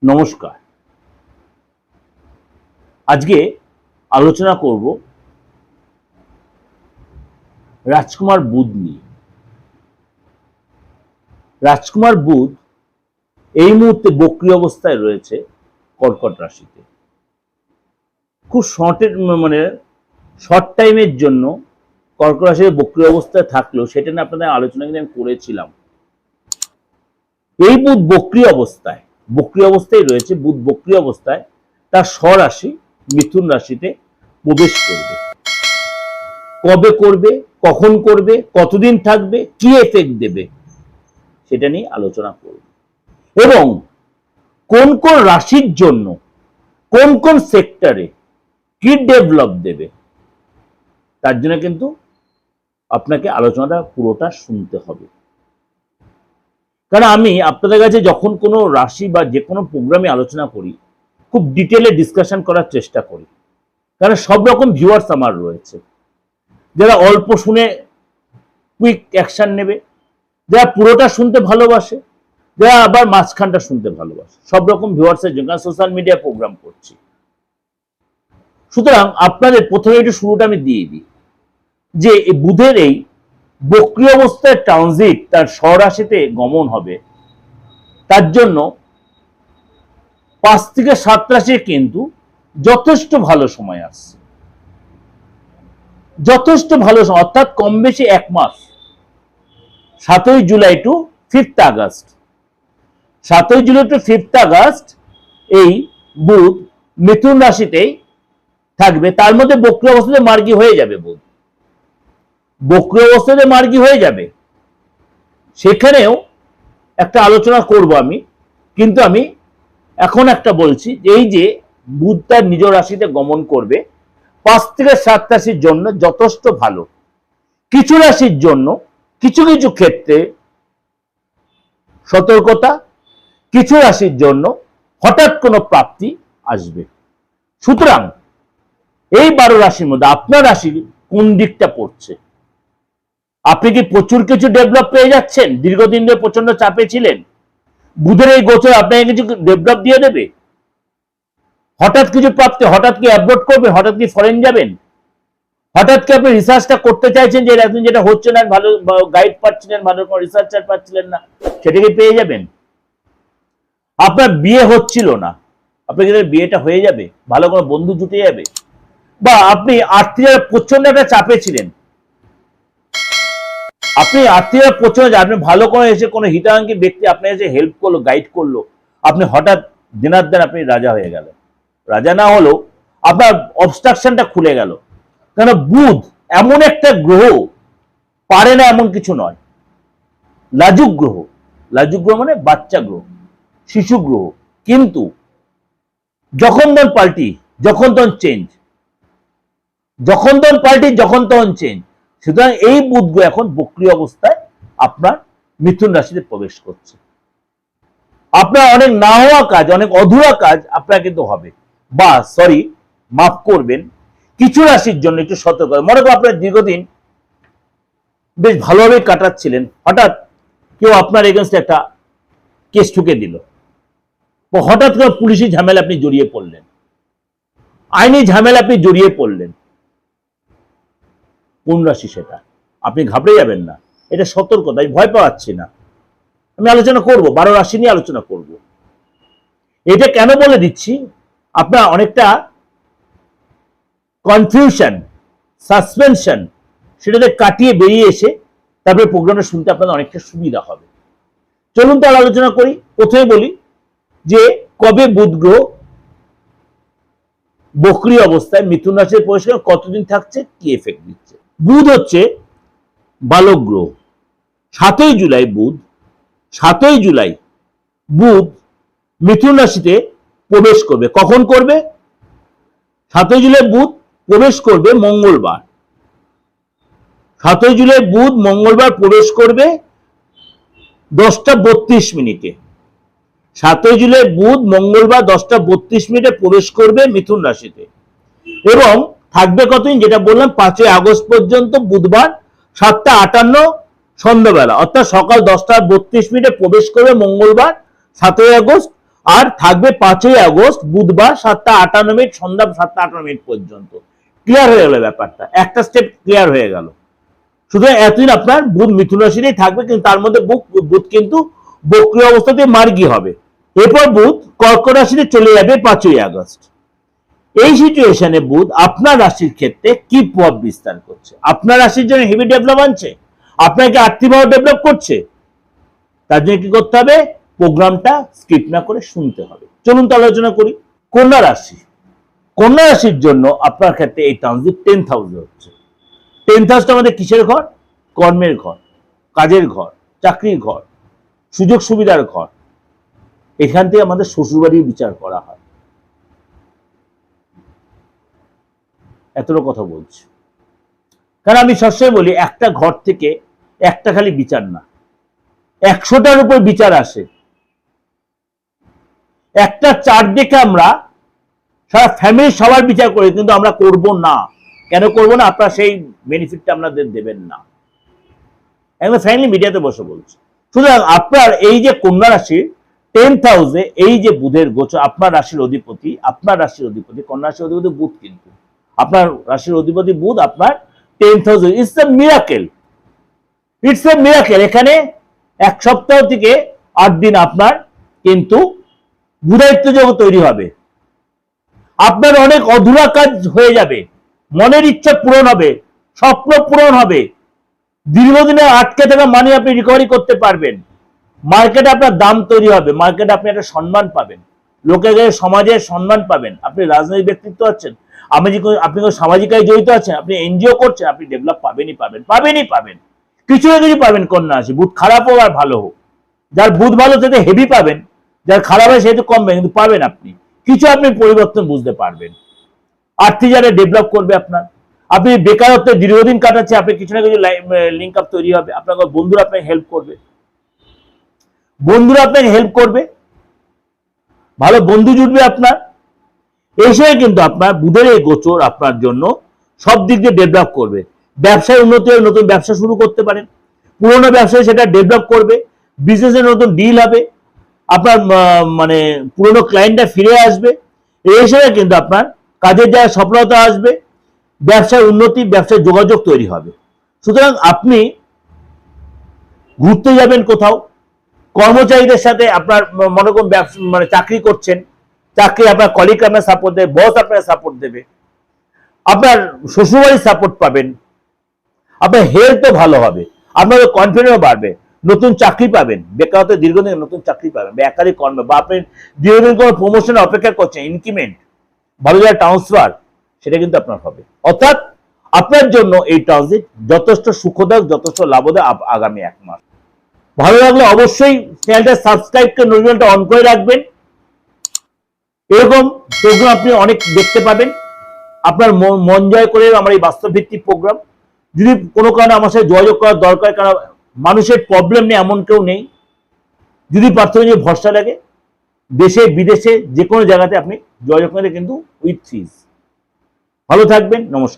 নমস্কার। আজকে আলোচনা করব রাজকুমার বুধ নিয়ে। রাজকুমার বুধ এই মুহূর্তে বক্রী অবস্থায় রয়েছে কর্কট রাশিতে। খুব শর্ট টাইমের জন্য কর্কট রাশিতে বক্রী অবস্থায় থাকলেও সেটা নিয়ে আপনাদের আলোচনা কিন্তু আমি করেছিলাম। এই বুধ বক্রী অবস্থায় রয়েছে। বুধ বক্রী অবস্থায় তার স্বরাশি মিথুন রাশিতে প্রবেশ করবে। কবে করবে, কখন করবে, কতদিন থাকবে, কি এফেক্ট দেবে সেটা নিয়ে আলোচনা করব এবং কোন কোন রাশির জন্য কোন কোন সেক্টরে কি ডেভেলপ দেবে তার জন্য কিন্তু আপনাকে আলোচনাটা পুরোটা শুনতে হবে। কারণ আমি আপনাদের কাছে যখন কোনো রাশি বা যে কোনো প্রোগ্রামে আলোচনা করি খুব ডিটেলে ডিসকাশন করার চেষ্টা করি, কারণ সব রকম ভিউয়ার্স আমার রয়েছে। যারা অল্প শুনে কুইক অ্যাকশন নেবে, যারা পুরোটা শুনতে ভালোবাসে, যারা আবার মাঝখানটা শুনতে ভালোবাসে, সব রকম ভিউয়ার্সের জন্য সোশ্যাল মিডিয়া প্রোগ্রাম করছি। সুতরাং আপনাদের প্রথমে একটু শুরুটা আমি দিয়ে দিই যে বুধের এই বক্রী অবস্থায় ট্রানজিট তার স্বরাশিতে গমন হবে। তার জন্য 5 থেকে 7 রাশি কিন্তু যথেষ্ট ভালো সময় আসছে, যথেষ্ট ভালো সময়, অর্থাৎ কম বেশি 1 মাস। 7ই জুলাই টু 5th আগস্ট, 7ই জুলাই টু 5th আগস্ট এই বুধ মিথুন রাশিতেই থাকবে। তার মধ্যে বক্রী অবস্থাতে মার্গী হয়ে যাবে। বুধ বক্রী অবস্থাতে মার্গী হয়ে যাবে, সেখানেও একটা আলোচনা করব আমি। কিন্তু আমি এখন একটা বলছি, এই যে বুধ তার নিজ রাশিতে গমন করবে 5 থেকে 7 রাশির জন্য যথেষ্ট ভালো। কিছু রাশির জন্য কিছু কিছু ক্ষেত্রে সতর্কতা, কিছু রাশির জন্য হঠাৎ কোনো প্রাপ্তি আসবে। সুতরাং এই 12 রাশির মধ্যে আপনার রাশির কোন দিকটা পড়ছে? আপনি কি প্রচুর কিছু ডেভেলপ পেয়ে যাচ্ছেন? দীর্ঘদিন ধরে প্রচন্ড চাপে ছিলেন, বুধের এই গোচর আপনাকে কিছু ডেভেলপ দিয়ে দেবে, হঠাৎ কিছু প্রাপ্তি, হঠাৎ কি অ্যাব্রোড করবেন, হঠাৎ কি ফরেন যাবেন, হঠাৎ কি আপনি রিসার্চটা করতে চাইছেন যে এখন যেটা হচ্ছে না, ভালো গাইড পাচ্ছিলেন, ভালো কোনো রিসার্চার পাচ্ছিলেন না, সেটাকে পেয়ে যাবেন। আপনার বিয়ে হচ্ছিল না, আপনার বিয়েটা হয়ে যাবে, ভালো কোনো বন্ধু জুটে যাবে। বা আপনি আর্থিক প্রচন্ড একটা চাপে ছিলেন, আপনি আর্থিক প্রচন্ড, আপনি ভালো করে এসে কোনো হিতাকাঙ্ক্ষী ব্যক্তি আপনার এসে হেল্প করলো, গাইড করলো, আপনি হঠাৎ দিনার দিন আপনি রাজা হয়ে গেলেন। রাজা না হলেও আপনার অবস্ট্রাকশনটা খুলে গেল। কেন? বুধ এমন একটা গ্রহ, পারে না এমন কিছু নয়, লাজুক গ্রহ। লাজুক গ্রহ মানে বাচ্চা গ্রহ, শিশু গ্রহ, কিন্তু যখন তখন পাল্টি, যখন তখন চেঞ্জ, যখন তখন পাল্টি, যখন তখন চেঞ্জ। সুতরাং এই বুধ গ্রহ এখন বক্রী অবস্থায় আপনার মিথুন রাশিতে প্রবেশ করছে। আপনার অনেক না হওয়া কাজ, অনেক অধুরা কাজ আপনার কিন্তু হবে। বা মাফ করবেন, কিছু রাশির জন্য একটু সতর্ক। মনে করো আপনার দীর্ঘদিন বেশ ভালোভাবে কাটাচ্ছিলেন, হঠাৎ কেউ আপনার এগেনস্টে একটা কেস ঠুকে দিল, হঠাৎ করে পুলিশি ঝামেলা আপনি জড়িয়ে পড়লেন, আইনি ঝামেলা আপনি জড়িয়ে পড়লেন। কোন রাশি সেটা? আপনি ঘাবড়ে যাবেন না, এটা সতর্কতা। আমি ভয় পাওয়াচ্ছি না, আমি আলোচনা করব, 12 রাশি নিয়ে আলোচনা করব। এটা কেন বলে দিচ্ছি, আপনার অনেকটা কনফিউশন, সাসপেনশন, সেটাতে কাটিয়ে বেরিয়ে এসে তারপরে প্রোগ্রামটা শুনতে আপনাদের অনেকটা সুবিধা হবে। চলুন তার আলোচনা করি। প্রথমে বলি যে কবে বুধ গ্রহ বক্রী অবস্থায় মিথুন রাশিতে প্রবেশ করে, কতদিন থাকছে, কি এফেক্ট দিচ্ছে। বুধ হচ্ছে বালক গ্রহ। 7ই জুলাই বুধ মিথুন রাশিতে প্রবেশ করবে। কখন করবে? 7ই জুলাই বুধ প্রবেশ করবে মঙ্গলবার। 7ই জুলাই বুধ মঙ্গলবার প্রবেশ করবে 10টা 32 মিনিটে। 7ই জুলাই বুধ মঙ্গলবার 10টা 32 মিনিটে প্রবেশ করবে মিথুন রাশিতে এবং থাকবে কতদিন, যেটা বললাম 5ই আগস্ট পর্যন্ত। বুধবার 7টা 58 সন্ধ্যাবেলা, অর্থাৎ সকাল 10টা 32 মিনিটে প্রবেশ করবে মঙ্গলবার 7ই আগস্ট, আর থাকবে 5ই আগস্ট বুধবার 7:58 সন্ধ্যা 7:58 পর্যন্ত। ক্লিয়ার হয়ে গেল ব্যাপারটা, একটা স্টেপ ক্লিয়ার হয়ে গেল। সুতরাং এতদিন আপনার বুধ মিথুন রাশিতেই থাকবে, কিন্তু তার মধ্যে বুধ কিন্তু বক্রী অবস্থাতে মার্গী হবে। এরপর বুধ কর্কট রাশিতে চলে যাবে 5ই আগস্ট। এই সিচুয়েশনে বুধ আপনার রাশির ক্ষেত্রে কি প্রভাব বিস্তার করছে? আপনার রাশির জন্য হেভি ডেভেলপ আনছে, আপনাকে আর্থিকভাবে ডেভেলপ করছে। তার জন্য কি করতে হবে? প্রোগ্রামটা স্কিপ না করে শুনতে হবে। চলুন তো আলোচনা করি। কন্যা রাশি, কন্যা রাশির জন্য আপনার ক্ষেত্রে এই ট্রানজিট 10th হাউসে হচ্ছে। 10th হাউসটা আমাদের কিসের ঘর? কর্মের ঘর, কাজের ঘর, চাকরির ঘর, সুযোগ সুবিধার ঘর। এখান থেকে আমাদের শ্বশুরবাড়ির বিচার করা হয়। এতটা কথা বলছি কারণ আমি সবসময় বলি, একটা ঘর থেকে একটা খালি বিচার না, 100টার উপর বিচার আসে। একটা চার্ট দেখে আমরা সারা ফ্যামিলি সবার বিচার করি, কিন্তু আমরা করব না। কেন করব না? আপনারা সেই বেনিফিটটা আপনাদের দেবেন না। একদম ফ্যামিলি মিডিয়াতে বসে বলছি। সুতরাং আপনার এই যে কন্যা রাশির 10th হাউসে এই যে বুধের গোচর, আপনার রাশির অধিপতি, কন্যা রাশির অধিপতি বুধ, কিন্তু আপনার রাশির অধিপতি বুধ আপনার 10th হাউসে। It's a miracle, it's a miracle. এখানে 1 সপ্তাহ থেকে 8 দিন আপনার কিন্তু বুধায়িত্ব যোগ তৈরি হবে। আপনার অনেক অধুরা কাজ হয়ে যাবে, মনের ইচ্ছা পূরণ হবে, স্বপ্ন পূরণ হবে, দীর্ঘদিনে আটকে থাকা মানি আপনি রিকভারি করতে পারবেন। মার্কেটে আপনার দাম তৈরি হবে, মার্কেটে আপনি একটা সম্মান পাবেন, লোকের কাছে সমাজের সম্মান পাবেন। আপনি রাজনৈতিক ব্যক্তিত্ব আছেন, আপনি সামাজিক কাজে জড়িত আছেন, আপনি এনজিও করছেন, আপনি ডেভেলপ পাবেন। কিছু না কিছু পাবেন। কন্যা রাশি, বুধ খারাপ হোক আর ভালো হোক, যার বুধ ভালো সেটা হেভি পাবেন, যার খারাপ হয় সেহেতু কমবে, কিন্তু পাবেন। আপনি পরিবর্তন বুঝতে পারবেন। আর্থিক যারা ডেভেলপ করবে আপনার। আপনি বেকারত্বে দীর্ঘদিন কাটাচ্ছে, আপনি কিছু না কিছু লিঙ্ক আপ তৈরি হবে। আপনার বন্ধুরা আপনাকে হেল্প করবে, ভালো বন্ধু জুটবে আপনার। এই সময় কিন্তু আপনার বুধের এই গোচর আপনার জন্য সব দিক দিয়ে ডেভেলপ করবে। ব্যবসায় উন্নতি হবে, নতুন ব্যবসা শুরু করতে পারেন। পুরোনো ব্যবসায় সেটা ডেভেলপ করবে, বিজনেসের নতুন ডিল হবে, আপনার মানে পুরোনো ক্লায়েন্টটা ফিরে আসবে। এই সময় কিন্তু আপনার কাজের জায়গায় সফলতা আসবে, ব্যবসায় উন্নতি, ব্যবসায় যোগাযোগ তৈরি হবে। সুতরাং আপনি ঘুরতে যাবেন কোথাও, কর্মচারীদের সাথে আপনার মনে করুন মানে চাকরি করছেন, চাকরি আপনার কলিগ আপনার সাপোর্ট দেবে, বস আপনার সাপোর্ট দেবে, আপনার শ্বশুরবাড়ির সাপোর্ট পাবেন, আপনার হেলথও ভালো হবে, আপনার কনফিডেন্সও বাড়বে, নতুন চাকরি পাবেন, বেকারত্ব দীর্ঘদিন নতুন চাকরি পাবেন, বেকারি কর্ম, বা আপনি দীর্ঘদিন কোনো প্রমোশনের অপেক্ষা করছেন, ইনক্রিমেন্ট, ভালো জায়গায় ট্রান্সফার, সেটা কিন্তু আপনার হবে। অর্থাৎ আপনার জন্য এই ট্রানজিট যথেষ্ট সুখদায়ক, যথেষ্ট লাভদায়ক আগামী 1 মাস। ভালো লাগলে অবশ্যই চ্যানেলটা সাবস্ক্রাইব করে নোটিফিকেশনটা অন করে রাখবেন। এরকম প্রোগ্রাম আপনি অনেক দেখতে পাবেন। আপনার মন জয় করে আমার এই বাস্তব ভিত্তিক প্রোগ্রাম। যদি কোনো কারণে আমার সাথে যোগাযোগ করার দরকার, কারণ মানুষের প্রবলেম নেই এমন কেউ নেই। যদি প্রাথমিক ভরসা লাগে, দেশে বিদেশে যে কোনো জায়গাতে আপনি যোগাযোগ করে কিন্তু উইথ ফিজ। ভালো থাকবেন, নমস্কার।